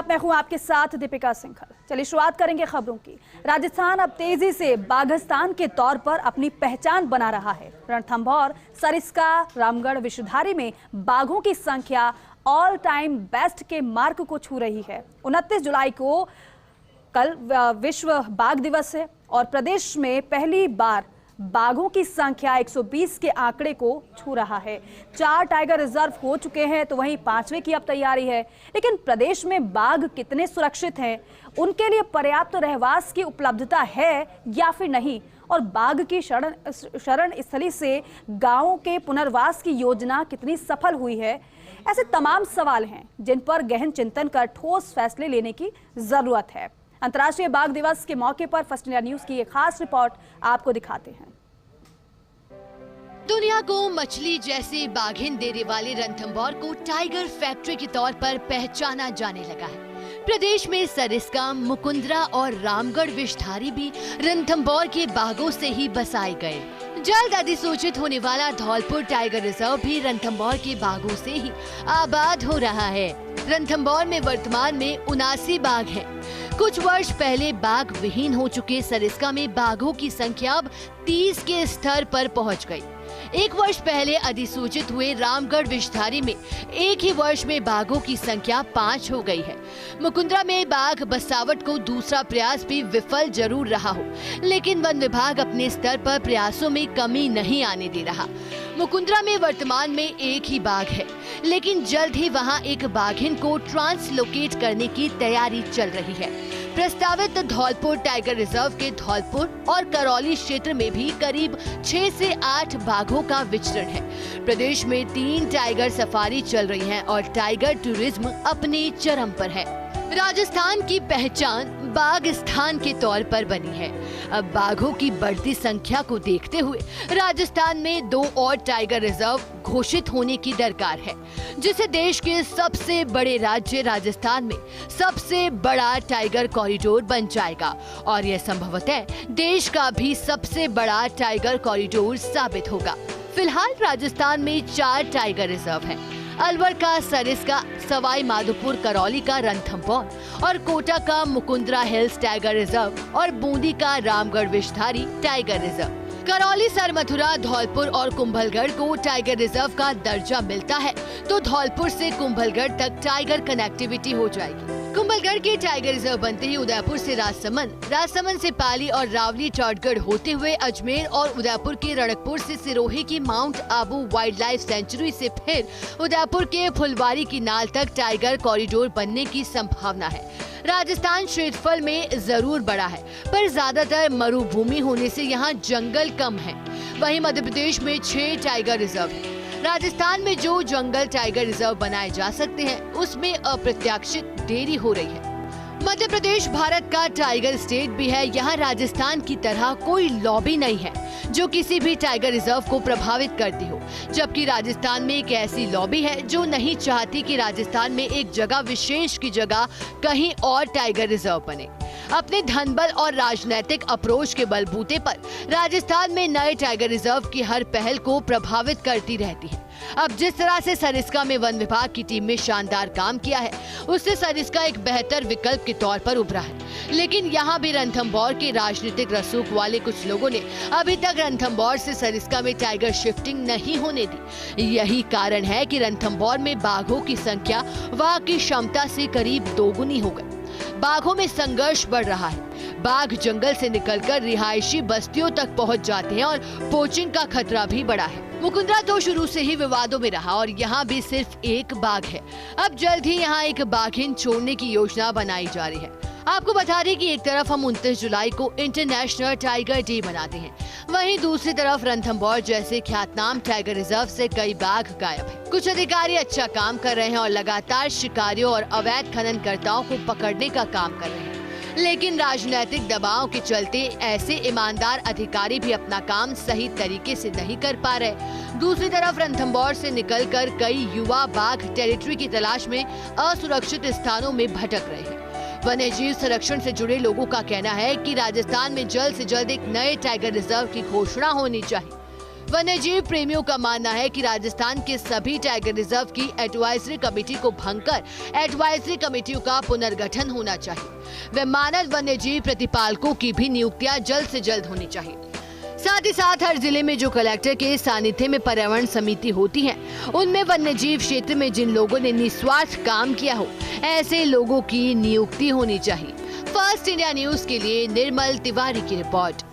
आदाब, मैं हूं आपके साथ दीपिका सिंघल। चलिए शुरुआत करेंगे खबरों की। राजस्थान अब तेजी से बाघस्तान के तौर पर अपनी पहचान बना रहा है। रणथंभौर, सरिस्का, रामगढ़, विषधारी में बाघों की संख्या ऑल टाइम बेस्ट के मार्क को छू रही है। 29 जुलाई को कल विश्व बाघ दिवस है और प्रदेश में पहली बार बाघों की संख्या 120 के आंकड़े को छू रहा है। 4 टाइगर रिजर्व हो चुके हैं तो वहीं 5वें की अब तैयारी है। लेकिन प्रदेश में बाघ कितने सुरक्षित हैं, उनके लिए पर्याप्त रहवास की उपलब्धता है या फिर नहीं, और बाघ की शरण स्थली से गांवों के पुनर्वास की योजना कितनी सफल हुई है, ऐसे तमाम सवाल हैं जिन पर गहन चिंतन कर ठोस फैसले लेने की जरूरत है। अंतर्राष्ट्रीय बाघ दिवस के मौके पर फर्स्ट इंडिया न्यूज की एक खास रिपोर्ट आपको दिखाते हैं। दुनिया को मछली जैसे बाघिन देने वाले रणथंभौर को टाइगर फैक्ट्री के तौर पर पहचाना जाने लगा है। प्रदेश में सरिस्का, मुकुंदरा और रामगढ़ विषधारी भी रणथंभौर के बाघों से ही बसाए गए। जल्द अधिसूचित होने वाला धौलपुर टाइगर रिजर्व भी रणथंभौर के बाघों से ही आबाद हो रहा है। रणथंभौर में वर्तमान में 79 बाघ हैं। कुछ वर्ष पहले बाघ विहीन हो चुके सरिस्का में बाघों की संख्या अब 30 के स्तर पर पहुंच गई। एक वर्ष पहले अधिसूचित हुए रामगढ़ विषधारी में एक ही वर्ष में बाघों की संख्या 5 हो गई है। मुकुंदरा में बाघ बसावट को दूसरा प्रयास भी विफल जरूर रहा हो, लेकिन वन विभाग अपने स्तर पर प्रयासों में कमी नहीं आने दे रहा। मुकुंदरा में वर्तमान में एक ही बाघ है, लेकिन जल्द ही वहां एक बाघिन को ट्रांसलोकेट करने की तैयारी चल रही है। प्रस्तावित धौलपुर टाइगर रिजर्व के धौलपुर और करौली क्षेत्र में भी करीब 6 से 8 बाघों का विचरण है। प्रदेश में 3 टाइगर सफारी चल रही हैं और टाइगर टूरिज्म अपने चरम पर है। राजस्थान की पहचान बाघस्थान के तौर पर बनी है। अब बाघों की बढ़ती संख्या को देखते हुए राजस्थान में 2 और टाइगर रिजर्व घोषित होने की दरकार है, जिससे देश के सबसे बड़े राज्य राजस्थान में सबसे बड़ा टाइगर कॉरिडोर बन जाएगा और यह संभवतः देश का भी सबसे बड़ा टाइगर कॉरिडोर साबित होगा। फिलहाल राजस्थान में 4 टाइगर रिजर्व हैं। अलवर का सरिस्का, सवाई माधोपुर करौली का रणथंभौर और कोटा का मुकुंदरा हिल्स टाइगर रिजर्व और बूंदी का रामगढ़ विषधारी टाइगर रिजर्व। करौली, सरमथुरा, धौलपुर और कुंभलगढ़ को टाइगर रिजर्व का दर्जा मिलता है तो धौलपुर से कुंभलगढ़ तक टाइगर कनेक्टिविटी हो जाएगी। कुंभलगढ़ के टाइगर रिजर्व बनते ही उदयपुर से राजसमंद, राजसमंद से पाली और रावली चौड़गढ़ होते हुए अजमेर और उदयपुर के रणकपुर से सिरोही की mount Abu wild life sanctuary से फिर उदयपुर के फुलवारी की नाल तक टाइगर कॉरिडोर बनने की संभावना है। राजस्थान क्षेत्रफल में जरूर बड़ा है, पर ज्यादातर मरुभूमि होने से यहाँ जंगल कम है। वहीं मध्य प्रदेश में 6 टाइगर रिजर्व है। राजस्थान में जो जंगल टाइगर रिजर्व बनाए जा सकते हैं, उसमें अप्रत्याशित देरी हो रही है। मध्य प्रदेश भारत का टाइगर स्टेट भी है। यहाँ राजस्थान की तरह कोई लॉबी नहीं है जो किसी भी टाइगर रिजर्व को प्रभावित करती हो, जबकि राजस्थान में एक ऐसी लॉबी है जो नहीं चाहती कि राजस्थान में एक जगह विशेष की जगह कहीं और टाइगर रिजर्व बने। अपने धनबल और राजनीतिक अप्रोच के बलबूते पर राजस्थान में नए टाइगर रिजर्व की हर पहल को प्रभावित करती रहती है। अब जिस तरह से सरिस्का में वन विभाग की टीम में शानदार काम किया है, उससे सरिस्का एक बेहतर विकल्प के तौर पर उभरा है। लेकिन यहाँ भी रणथंभौर के राजनीतिक रसूख वाले कुछ लोगों ने अभी तक रणथंभौर से सरिस्का में टाइगर शिफ्टिंग नहीं होने दी। यही कारण है कि रणथंभौर में बाघों की संख्या वहाँ की क्षमता से करीब 2 गुनी हो गई। बाघों में संघर्ष बढ़ रहा है। बाघ जंगल से निकलकर रिहायशी बस्तियों तक पहुंच जाते हैं और पोचिंग का खतरा भी बढ़ा है। मुकुंदरा तो शुरू से ही विवादों में रहा और यहाँ भी सिर्फ एक बाघ है। अब जल्द ही यहाँ एक बाघिन छोड़ने की योजना बनाई जा रही है। आपको बता दें कि एक तरफ हम 29 जुलाई को इंटरनेशनल टाइगर डे मनाते हैं, वहीं दूसरी तरफ रणथंभौर जैसे ख्यातनाम टाइगर रिजर्व से कई बाघ गायब हैं। कुछ अधिकारी अच्छा काम कर रहे हैं और लगातार शिकारियों और अवैध खननकर्ताओं को पकड़ने का काम कर रहे हैं, लेकिन राजनीतिक दबाव के चलते ऐसे ईमानदार अधिकारी भी अपना काम सही तरीके से नहीं कर पा रहे। दूसरी तरफ रणथंभौर से निकलकर कई युवा बाघ टेरिटरी की तलाश में असुरक्षित स्थानों में भटक रहे हैं। वन्यजीव संरक्षण से जुड़े लोगों का कहना है कि राजस्थान में जल्द से जल्द एक नए टाइगर रिजर्व की घोषणा होनी चाहिए। वन्यजीव प्रेमियों का मानना है कि राजस्थान के सभी टाइगर रिजर्व की एडवाइजरी कमेटी को भंग कर एडवाइजरी कमेटियों का पुनर्गठन होना चाहिए। व मानव वन्यजीव प्रतिपालकों की भी नियुक्तियां जल्द से जल्द होनी चाहिए। साथ ही साथ हर जिले में जो कलेक्टर के सानिध्य में पर्यावरण समिति होती है, उनमें वन्यजीव क्षेत्र में जिन लोगों ने निस्वार्थ काम किया हो, ऐसे लोगों की नियुक्ति होनी चाहिए। फर्स्ट इंडिया न्यूज के लिए निर्मल तिवारी की रिपोर्ट।